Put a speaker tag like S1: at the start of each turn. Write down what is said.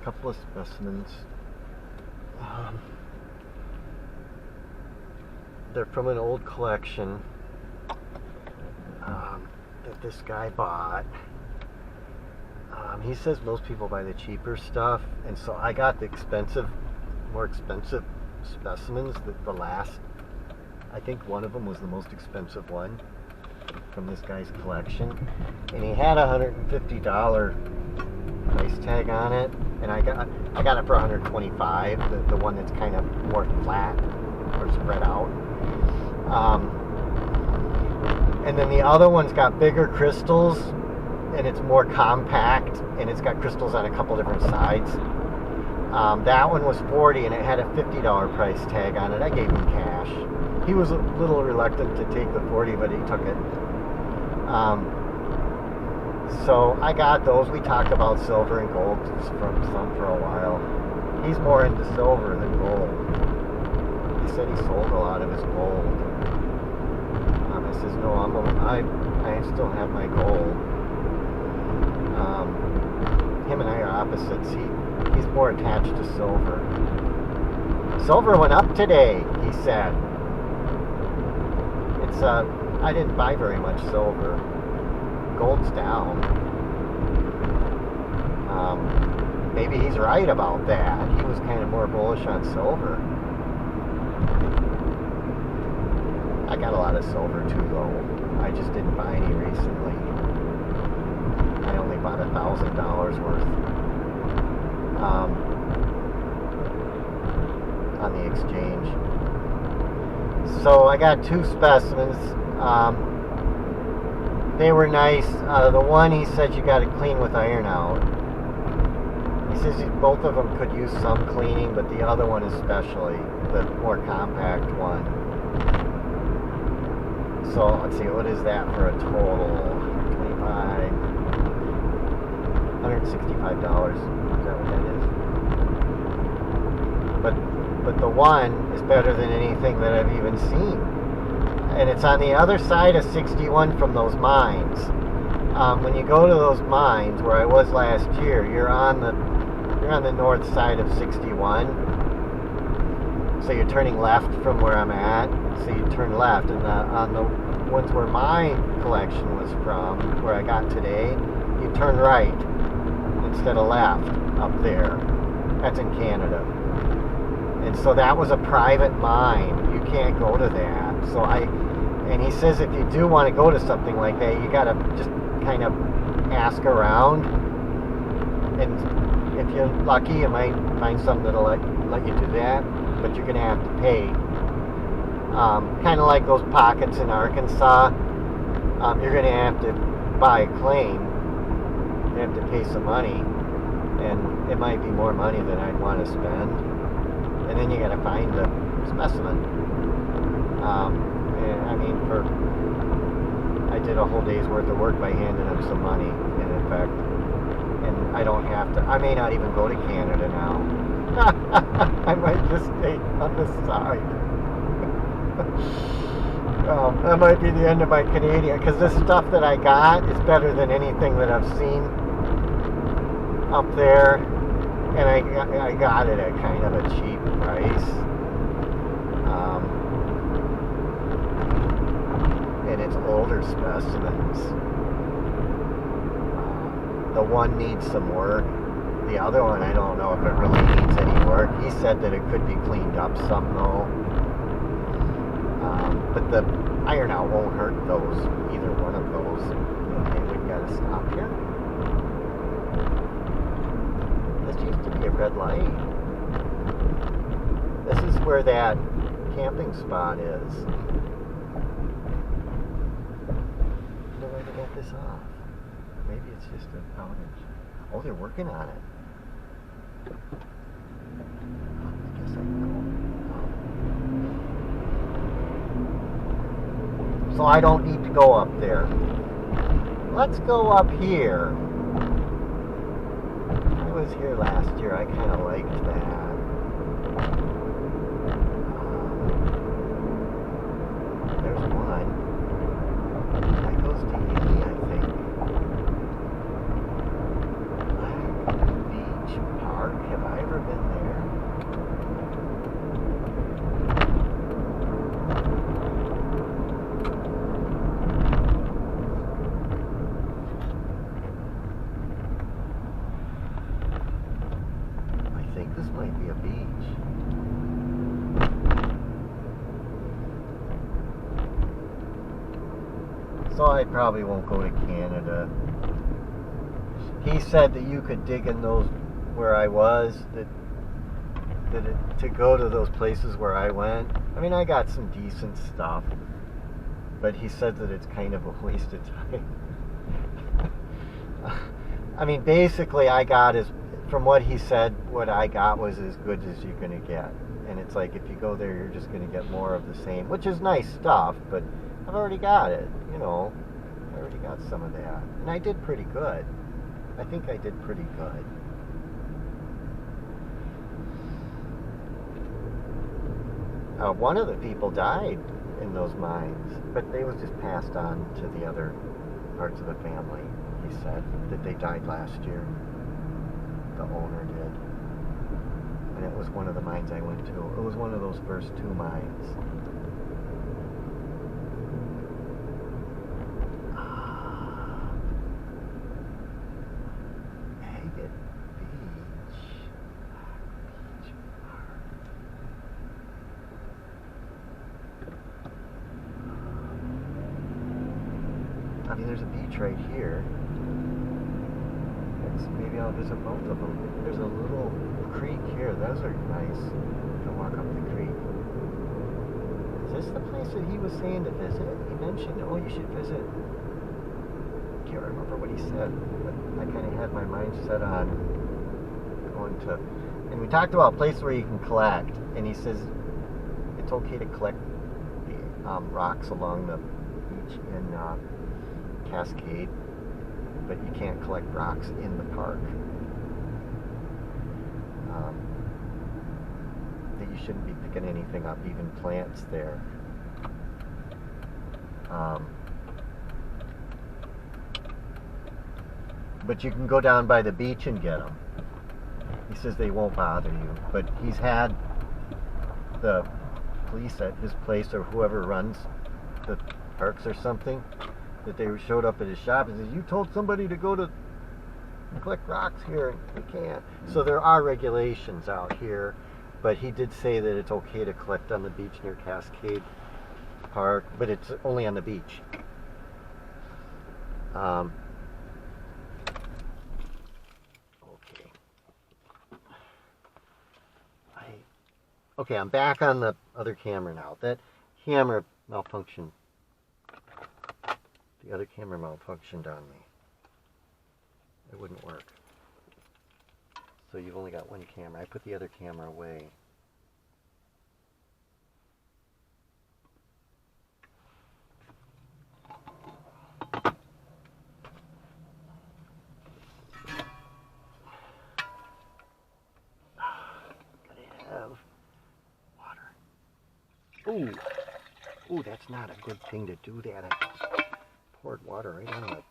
S1: a couple of specimens. They're from an old collection that this guy bought. He says most people buy the cheaper stuff, and so I got the more expensive specimens. The last, I think one of them was the most expensive one from this guy's collection, and he had a $150 price tag on it, and I got it for $125. The one that's kind of more flat or spread out. And then the other one's got bigger crystals, and it's more compact, and it's got crystals on a couple different sides. That one was $40, and it had a $50 price tag on it. I gave him cash. He was a little reluctant to take the $40, but he took it. So I got those. We talked about silver and gold from some for a while. He's more into silver than gold. He said he sold a lot of his gold. I says, no, I still have my gold. Him and I are opposites. He's more attached to silver. Silver went up today, he said. It's I didn't buy very much silver. Gold's down. Maybe he's right about that. He was kind of more bullish on silver. I got a lot of silver too, though. I just didn't buy any recently. I only bought $1,000 worth on the exchange. So I got two specimens. They were nice. The one, he said you got to clean with iron out. He says both of them could use some cleaning, but the other one especially, the more compact one. So let's see, what is that for a total? $165. Is that what that is? But the one is better than anything that I've even seen. And it's on the other side of 61 from those mines. When you go to those mines where I was last year, you're on the north side of 61. So you're turning left from where I'm at. So you turn left, and on the ones where my collection was from, where I got today, you turn right instead of left up there. That's in Canada. And so that was a private mine. You can't go to that. And he says if you do want to go to something like that, you gotta just kind of ask around. And if you're lucky, you might find something that'll let you do that. But you're gonna have to pay. Kind of like those pockets in Arkansas. You're gonna have to buy a claim. You have to pay some money, and it might be more money than I'd want to spend. And then you got to find the specimen. And I mean, I did a whole day's worth of work by handing them some money, in effect. And I don't have to. I may not even go to Canada now. I might just stay on the side. That might be the end of my Canadian, because this stuff that I got is better than anything that I've seen up there, and I got it at kind of a cheap price. And it's older specimens. The one needs some work. The other one, I don't know if it really needs any work. He said that it could be cleaned up some, though. But the iron out won't hurt those, either one of those. Okay, we've got to stop here. This used to be a red light. This is where that camping spot is. I wonder why they got this off. Maybe it's just an outage. Oh, they're working on it. I guess I can go. So I don't need to go up there. Let's go up here. I was here last year. I kind of liked that. There's one. That goes to Ely, I think. Black Beach Park. This might be a beach. So I probably won't go to Canada. He said that you could dig in those where I was, to go to those places where I went. I mean, I got some decent stuff, but he said that it's kind of a waste of time. I mean, basically, from what he said, what I got was as good as you're going to get. And it's like, if you go there, you're just going to get more of the same, which is nice stuff, but I've already got it, you know. I already got some of that. And I did pretty good. I think I did pretty good. One of the people died in those mines, but they was just passed on to the other parts of the family. He said that they died last year. The owner did. And it was one of the mines I went to. It was one of those first two mines. Agate Beach. I mean, there's a beach right here. Maybe I'll visit both of them. There's a little creek here. Those are nice to walk up the creek. Is this the place that he was saying to visit? He mentioned, oh, you should visit. I can't remember what he said, but I kind of had my mind set on going to. And we talked about a place where you can collect, and he says it's okay to collect the rocks along the beach in Cascade, but you can't collect rocks in the park. That you shouldn't be picking anything up, even plants there. But you can go down by the beach and get them. He says they won't bother you, but he's had the police at his place, or whoever runs the parks or something, that they showed up at his shop and says, you told somebody to go to collect rocks here, and you can't. So there are regulations out here, but he did say that it's okay to collect on the beach near Cascade Park, but it's only on the beach. Okay, I'm back on the other camera now. That camera malfunctioned. The other camera malfunctioned on me. It wouldn't work. So you've only got one camera. I put the other camera away. Gotta have water. Ooh, that's not a good thing to do that. I poured water right on it.